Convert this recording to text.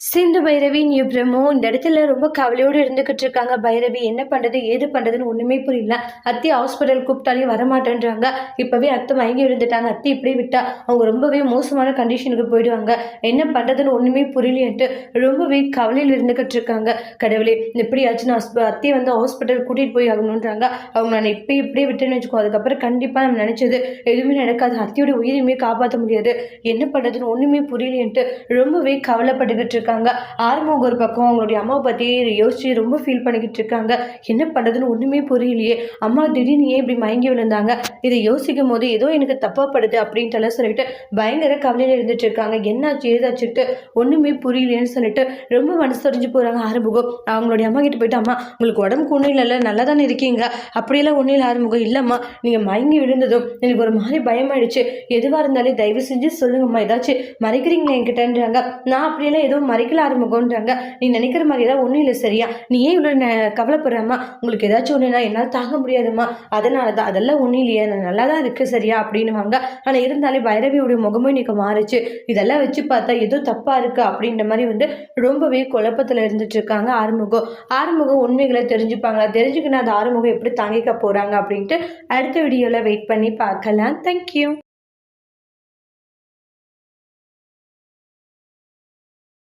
சிந்து பைரவியும் இப்ரமும் இந்த இடத்துல ரொம்ப கவலையோடு இருந்துகிட்டு இருக்காங்க. பைரவி என்ன பண்றது ஏது பண்றதுன்னு ஒண்ணுமே புரியல. அத்தி ஹாஸ்பிட்டல் கூப்பிட்டாலையும் வரமாட்டேன்றாங்க. இப்பவே அத்தை மயங்கி விழுந்துட்டாங்க. அத்தி இப்படி விட்டா அவங்க ரொம்பவே மோசமான கண்டிஷனுக்கு போயிடுவாங்க. என்ன பண்றதுன்னு ஒண்ணுமே புரியலையன்ட்டு ரொம்பவே கவலையில் இருந்துகிட்டு இருக்காங்க. கடவுளே எப்படியாச்சும் நான் அத்தியை வந்து ஹாஸ்பிட்டல் கூட்டிட்டு போய் ஆகணுன்றாங்க. அவங்க நான் இப்படியே விட்டுன்னு வச்சுக்கோ, அதுக்கப்புறம் கண்டிப்பா நம்ம நினைச்சது எதுவுமே நடக்காது. அத்தியோட உயிரையுமே காப்பாற்ற முடியாது. என்ன பண்றதுன்னு ஒண்ணுமே புரியலையன்ட்டு ரொம்பவே கவலைப்பட்டுக்கிட்டு இருக்காங்க. ஆறுமுகம் ஒரு பக்கம் அவங்களுடைய அம்மாவை பத்தி யோசிச்சு ரொம்ப ஃபீல் பண்ணிக்கிட்டு இருக்காங்க. என்ன பண்றதுன்னு ஒண்ணுமே புரியலையே. அம்மா திடீர்னு ஏன் இப்படி மயங்கி விழுந்தாங்க, இதை யோசிக்கும் போது ஏதோ எனக்கு தப்பாப்படுது அப்படின்ட்டு சொல்லிட்டு பயங்கர கவலையில இருந்துட்டு இருக்காங்க. என்னாச்சு ஏதாச்சுட்டு ஒண்ணுமே புரியலையேன்னு சொல்லிட்டு ரொம்ப மனசரிஞ்சு போறாங்க. ஆறுமுகம் அவங்களுடைய அம்மா கிட்ட போயிட்டு, அம்மா உங்களுக்கு உடம்புக்கு ஒன்றும் இல்லைல்ல, நல்லா தானே இருக்கீங்க, அப்படியெல்லாம் ஒன்றும் இல்லை. ஆறுமுகம் இல்லம்மா, நீங்க மயங்கி விழுந்ததும் எனக்கு ஒரு மாதிரி பயமாயிடுச்சு. எதுவா இருந்தாலும் தயவு செஞ்சு சொல்லுங்கம்மா, ஏதாச்சும் மறைக்கிறீங்களா என்கிட்டன்றாங்க. நான் அப்படியெல்லாம் எதுவும் மறைக்கல ஆறுமுகம்ன்றாங்க. நீ நினைக்கிற மாதிரியெல்லாம் ஒன்றும் இல்லை சரியா, நீ ஏன் இவ்வளோ கவலைப்படுறம்மா, உங்களுக்கு ஏதாச்சும் ஒன்றுனா என்னால் தாங்க முடியாதும்மா, அதனால தான், அதெல்லாம் ஒன்றும் இல்லையா, நான் நல்லா தான் இருக்கு சரியா அப்படின்னுவாங்க. ஆனால் இருந்தாலே பைரவியோடைய முகமும் இன்னைக்கு மாறிச்சு. இதெல்லாம் வச்சு பார்த்தா ஏதோ தப்பா இருக்கு அப்படின்ற மாதிரி வந்து ரொம்பவே குழப்பத்தில் இருந்துட்டு இருக்காங்க ஆறுமுகம் உண்மைகளை தெரிஞ்சுப்பாங்களா, தெரிஞ்சுக்கினா அது ஆறுமுகம் எப்படி தாங்கிக்க போறாங்க அப்படின்ட்டு அடுத்த வீடியோவில் வெயிட் பண்ணி பார்க்கலாம். தேங்க்யூ.